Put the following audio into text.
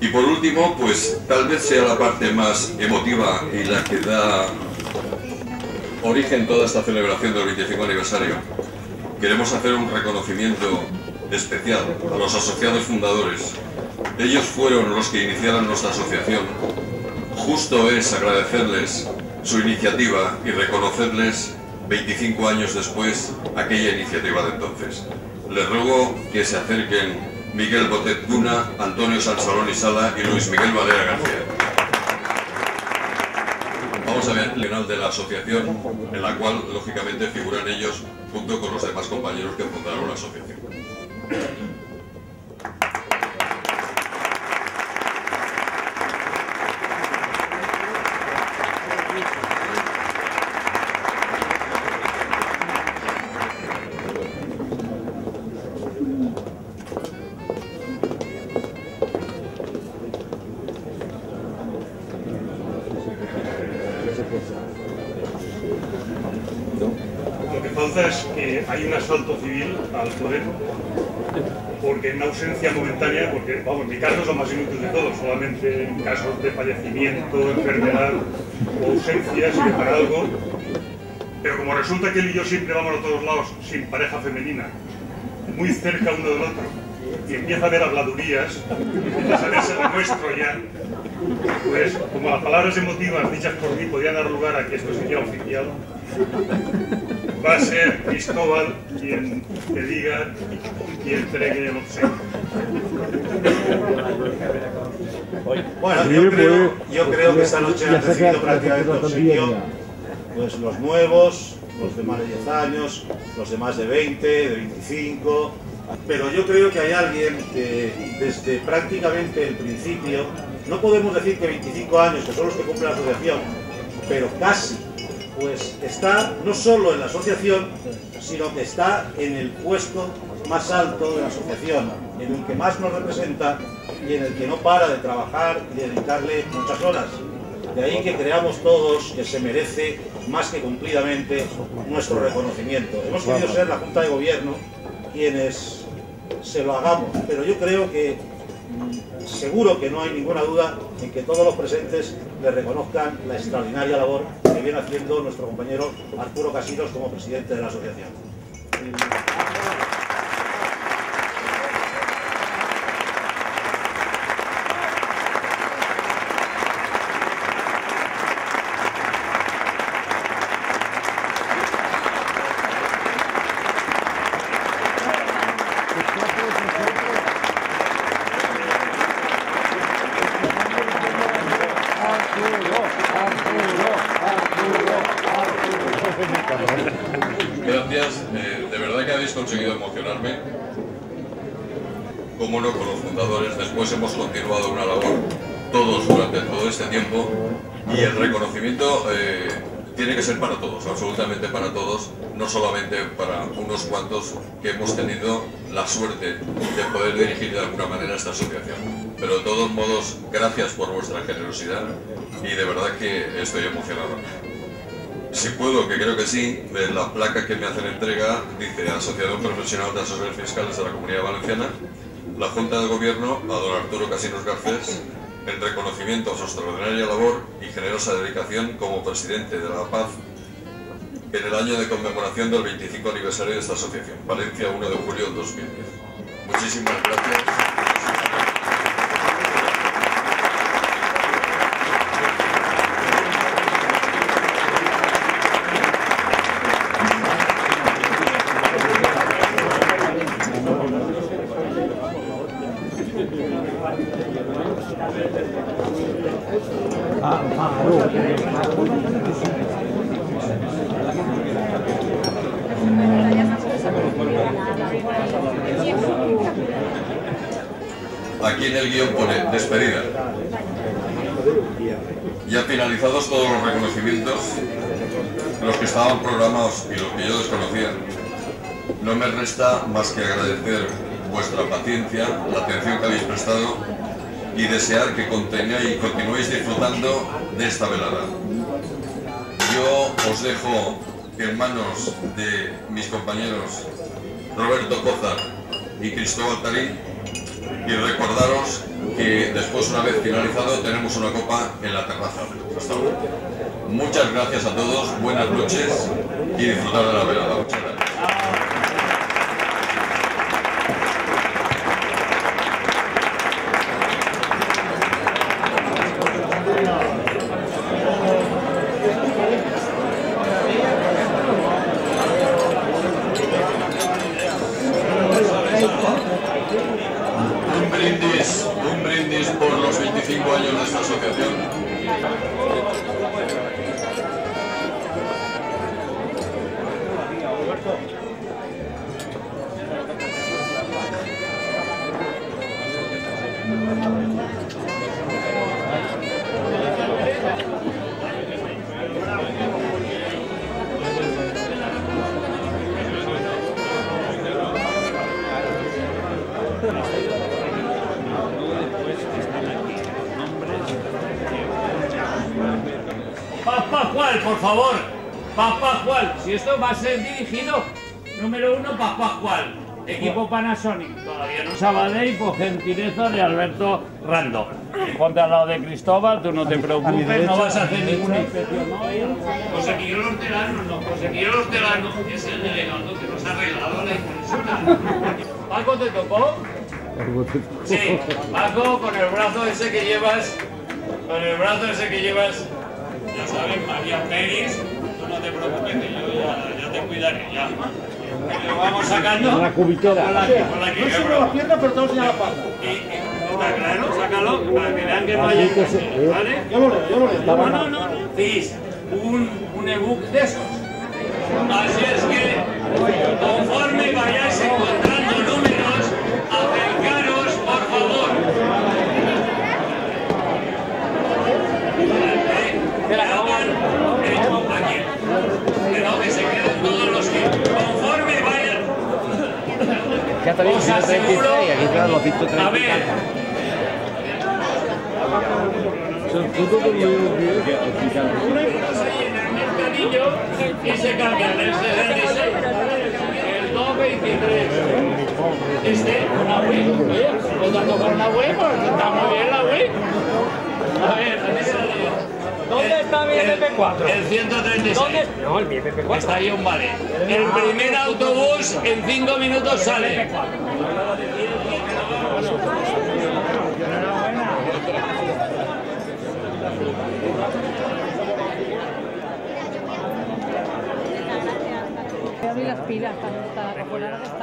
Y por último, pues tal vez sea la parte más emotiva y la que da origen a toda esta celebración del 25 aniversario. Queremos hacer un reconocimiento especial a los asociados fundadores. Ellos fueron los que iniciaron nuestra asociación. Justo es agradecerles su iniciativa y reconocerles 25 años después aquella iniciativa de entonces. Les ruego que se acerquen Miguel Botet Cuna, Antonio Sansalón y Sala y Luis Miguel Valera García. Vamos a ver el final de la asociación, en la cual lógicamente figuran ellos junto con los demás compañeros que fundaron la asociación. Lo que falta es que hay un asalto civil al poder, porque en ausencia momentánea, porque vamos, mi caso es lo más inútil de todo, solamente en casos de fallecimiento, enfermedad o ausencia, si me para algo, pero como resulta que él y yo siempre vamos a todos lados sin pareja femenina, muy cerca uno del otro, y empieza a haber habladurías, empieza a saberse lo nuestro ya, pues como las palabras emotivas dichas por mí podían dar lugar a que esto se hiciera oficial, va a ser Cristóbal quien te diga y entregue el obsequio. Bueno, yo creo que esta noche han recibido prácticamente el obsequio, pues los nuevos, los de más de 10 años, los de más de 20, de 25, pero yo creo que hay alguien que desde prácticamente el principio, no podemos decir que 25 años, que son los que cumple la asociación, pero casi, pues está no solo en la asociación, sino que está en el puesto más alto de la asociación, en el que más nos representa y en el que no para de trabajar y de dedicarle muchas horas. De ahí que creamos todos que se merece más que cumplidamente nuestro reconocimiento. Hemos querido ser la Junta de Gobierno quienes se lo hagamos, pero yo creo que seguro que no hay ninguna duda en que todos los presentes le reconozcan la extraordinaria labor que viene haciendo nuestro compañero Arturo Casinos como presidente de la asociación. Gracias, de verdad que habéis conseguido emocionarme, como no con los fundadores. Después hemos continuado una labor todos durante todo este tiempo y el reconocimiento tiene que ser para todos, absolutamente para todos, no solamente para unos cuantos que hemos tenido la suerte de poder dirigir de alguna manera esta asociación. Pero de todos modos, gracias por vuestra generosidad y de verdad que estoy emocionado. Si puedo, que creo que sí, la placa que me hacen entrega dice Asociación Profesional de Asesores Fiscales de la Comunidad Valenciana, la Junta de Gobierno a don Arturo Casinos Garcés, en reconocimiento a su extraordinaria labor y generosa dedicación como presidente de La Paz en el año de conmemoración del 25 aniversario de esta asociación, Valencia, 1 de julio de 2010. Muchísimas gracias. Aquí en el guión pone despedida. Ya finalizados todos los reconocimientos, los que estaban programados y los que yo desconocía, no me resta más que agradecer vuestra paciencia, la atención que habéis prestado y desear que continuéis disfrutando de esta velada. Yo os dejo en manos de mis compañeros Roberto Cózar y Cristóbal Tarín y recordaros que después, una vez finalizado, tenemos una copa en la terraza. Hasta luego. Muchas gracias a todos, buenas noches y disfrutar de la velada. Muchas gracias. Un brindis por los 25 años de esta asociación. Pascual, por favor. Pascual, si esto va a ser dirigido, número 1, Pascual. Equipo Panasonic. Todavía no Sabadell, por gentileza de Alberto Rando. Ponte al lado de Cristóbal, tú no te preocupes, no vas a hacer ninguna inspección hoy. José Miguel Hortelano es el delegado que nos ha arreglado la impresora. ¿Paco te tocó? Sí, Paco, con el brazo ese que llevas, ya sabes, María Pérez, tú no te preocupes que yo ya te cuidaré, ya. Lo vamos sacando. La cubitera. Con la que no solo las piernas, pero todos ya la pata. Está claro, sácalo, para que vean que no haya... ¿Vale? Yo lo leo. No. Fis, un ebook de esos. Así es que, conforme vayáis encontrando números, acercaros, por favor. Que se queden todos los que conforme vayan. Os aseguro, a ver, en el mercadillo y se cambian el 66, el 223. Una Wii, votando por una Wii, porque está muy bien la Wii. A ver, ¿dónde está mi MP4? El 136. ¿Dónde? No, el MP4. Está ahí un vale. El primer autobús en 5 minutos sale. Las pilas, está